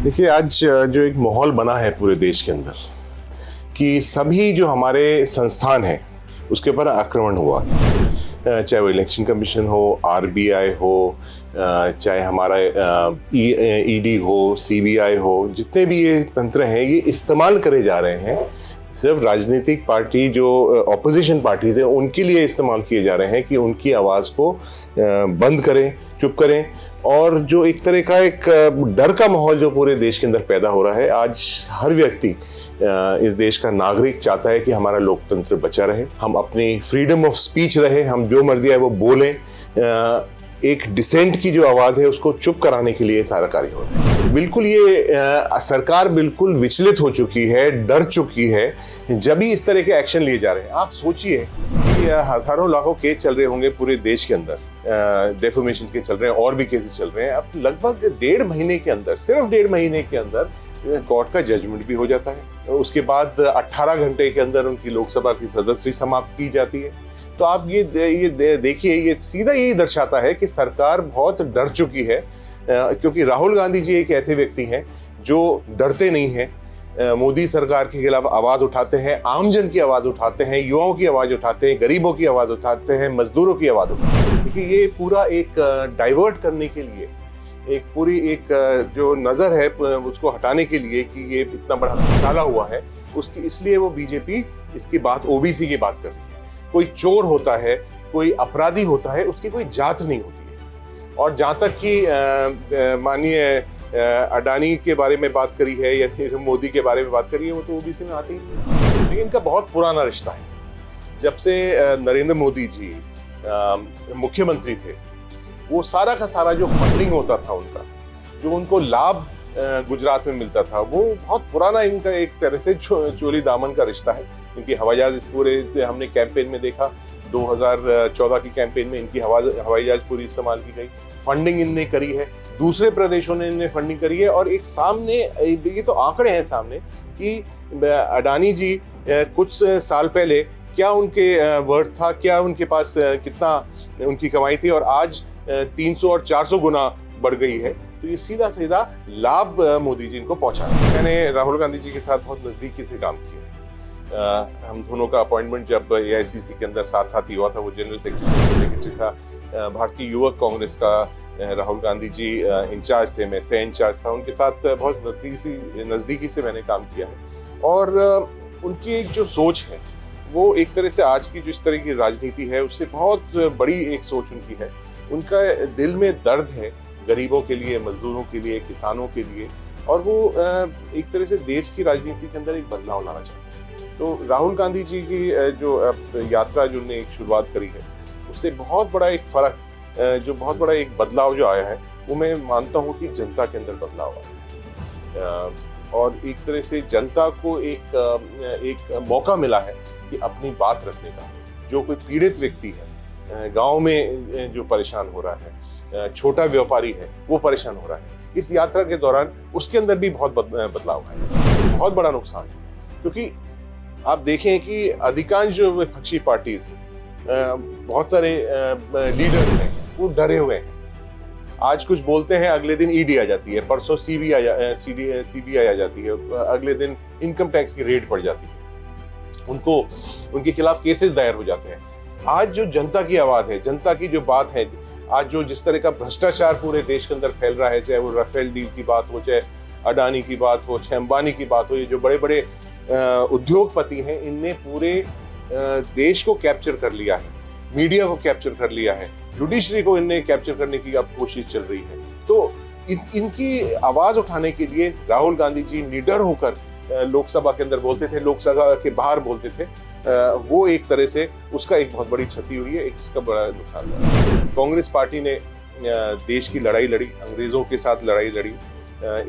देखिए, आज जो एक माहौल बना है पूरे देश के अंदर कि सभी जो हमारे संस्थान हैं उसके ऊपर आक्रमण हुआ है, चाहे वो इलेक्शन कमीशन हो, आरबीआई हो, चाहे हमारा ईडी हो, सीबीआई हो, जितने भी ये तंत्र हैं ये इस्तेमाल करे जा रहे हैं। सिर्फ राजनीतिक पार्टी जो ऑपोजिशन पार्टीज हैं उनके लिए इस्तेमाल किए जा रहे हैं कि उनकी आवाज़ को बंद करें, चुप करें। और जो एक तरह का एक डर का माहौल जो पूरे देश के अंदर पैदा हो रहा है, आज हर व्यक्ति इस देश का नागरिक चाहता है कि हमारा लोकतंत्र बचा रहे, हम अपनी फ्रीडम ऑफ स्पीच रहे, हम जो मर्जी है वो बोलें। एक डिसेंट की जो आवाज़ है उसको चुप कराने के लिए सारा कार्य हो रहा है। बिल्कुल ये सरकार बिल्कुल विचलित हो चुकी है, डर चुकी है जब भी इस तरह के एक्शन लिए जा रहे हैं। आप सोचिए कि हजारों लाखों केस चल रहे होंगे पूरे देश के अंदर, डेफेमेशन के चल रहे हैं और भी केसेस चल रहे हैं। अब लगभग 1.5 महीने के अंदर, सिर्फ 1.5 महीने के अंदर कोर्ट का जजमेंट भी हो जाता है। उसके बाद 18 घंटे के अंदर उनकी लोकसभा की सदस्यता समाप्त की जाती है। तो आप ये देखिए, ये सीधा यही दर्शाता है कि सरकार बहुत डर चुकी है, क्योंकि राहुल गांधी जी एक ऐसे व्यक्ति हैं जो डरते नहीं हैं। मोदी सरकार के खिलाफ आवाज़ उठाते हैं, आमजन की आवाज़ उठाते हैं, युवाओं की आवाज़ उठाते हैं, गरीबों की आवाज़ उठाते हैं, मजदूरों की आवाज़ उठाते हैं। देखिए, ये पूरा एक डाइवर्ट करने के लिए, एक पूरी एक जो नज़र है उसको हटाने के लिए कि ये इतना बड़ा घोटाला हुआ है, उसकी इसलिए वो बीजेपी इसकी बात, ओबीसी की बात कर रही है। कोई चोर होता है, कोई अपराधी होता है, उसकी कोई जात नहीं होती है। और जहाँ तक कि माननीय अडानी के बारे में बात करी है या मोदी के बारे में बात करी है, वो तो ओबीसी में आते ही नहीं। लेकिन इनका बहुत पुराना रिश्ता है। जब से नरेंद्र मोदी जी मुख्यमंत्री थे, वो सारा का सारा जो फंडिंग होता था उनका, जो उनको लाभ गुजरात में मिलता था, वो बहुत पुराना इनका एक तरह से चोली दामन का रिश्ता है। इनकी हवाई जहाज, इस पूरे हमने कैंपेन में देखा, 2014 की कैंपेन में इनकी हवाई जहाज पूरी इस्तेमाल की गई। फंडिंग इनने करी है, दूसरे प्रदेशों ने इनने फंडिंग करी है। और एक सामने ये तो आंकड़े हैं सामने कि अडानी जी कुछ साल पहले क्या उनके वर्थ था, क्या उनके पास कितना उनकी कमाई थी, और आज 300 और 400 गुना बढ़ गई है। तो ये सीधा सीधा लाभ मोदी जी इनको पहुंचा। मैंने राहुल गांधी जी के साथ बहुत नज़दीकी से काम किया। हम दोनों का अपॉइंटमेंट जब एआईसीसी के अंदर साथ साथ ही हुआ था, वो जनरल सेक्रेटरी था। भारतीय युवक कांग्रेस का राहुल गांधी जी इंचार्ज थे, मैं सह इंचार्ज था। उनके साथ बहुत नज़दीकी से मैंने काम किया है। और उनकी एक जो सोच है, वो एक तरह से आज की जो इस तरह की राजनीति है उससे बहुत बड़ी एक सोच उनकी है। उनका दिल में दर्द है गरीबों के लिए, मजदूरों के लिए, किसानों के लिए, और वो एक तरह से देश की राजनीति के अंदर एक बदलाव लाना चाहते हैं। तो राहुल गांधी जी की जो यात्रा जो उन्होंने एक शुरुआत करी है, उससे बहुत बड़ा एक फर्क, जो बहुत बड़ा एक बदलाव जो आया है, वो मैं मानता हूँ कि जनता के अंदर बदलाव आया है। और एक तरह से जनता को एक मौका मिला है कि अपनी बात रखने का। जो कोई पीड़ित व्यक्ति है, गांव में जो परेशान हो रहा है, छोटा व्यापारी है, वो परेशान हो रहा है, इस यात्रा के दौरान उसके अंदर भी बहुत बदलाव आया। बहुत बड़ा नुकसान है, क्योंकि आप देखें कि अधिकांश जो विपक्षी पार्टीज हैं, बहुत सारे लीडर्स हैं, वो डरे हुए हैं। आज कुछ बोलते हैं, अगले दिन ईडी आ जाती है, परसों सीबीआई आ जाती है, अगले दिन इनकम टैक्स की रेड पड़ जाती है, उनके खिलाफ केसेस दायर हो जाते हैं। आज जो जनता की आवाज़ है, जनता की जो बात है, आज जो जिस तरह का भ्रष्टाचार पूरे देश के अंदर फैल रहा है, चाहे वो राफेल डील की बात हो, चाहे अडानी की बात हो, चाहे अंबानी की बात हो, ये जो बड़े बड़े उद्योगपति हैं, इनने पूरे देश को कैप्चर कर लिया है, मीडिया को कैप्चर कर लिया है, जुडिशरी को इनने कैप्चर करने की अब कोशिश चल रही है। तो इनकी आवाज़ उठाने के लिए राहुल गांधी जी निडर होकर लोकसभा के अंदर बोलते थे, लोकसभा के बाहर बोलते थे। वो एक तरह से उसका एक बहुत बड़ी क्षति हुई है, एक उसका बड़ा नुकसान हुआ। कांग्रेस पार्टी ने देश की लड़ाई लड़ी, अंग्रेज़ों के साथ लड़ाई लड़ी।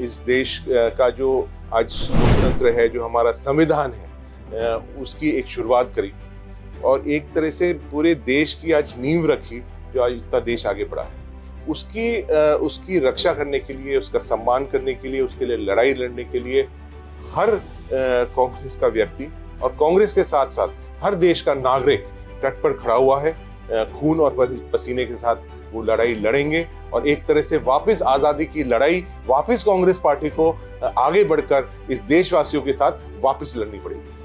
इस देश का जो आज लोकतंत्र है, जो हमारा संविधान है, उसकी एक शुरुआत करी और एक तरह से पूरे देश की आज नींव रखी, जो आज इतना देश आगे बढ़ा है। उसकी रक्षा करने के लिए, उसका सम्मान करने के लिए, उसके लिए लड़ाई लड़ने के लिए हर कांग्रेस का व्यक्ति और कांग्रेस के साथ साथ हर देश का नागरिक तट पर खड़ा हुआ है। खून और पसीने के साथ वो लड़ाई लड़ेंगे और एक तरह से वापस आजादी की लड़ाई वापस कांग्रेस पार्टी को आगे बढ़कर इस देशवासियों के साथ वापस लड़नी पड़ेगी।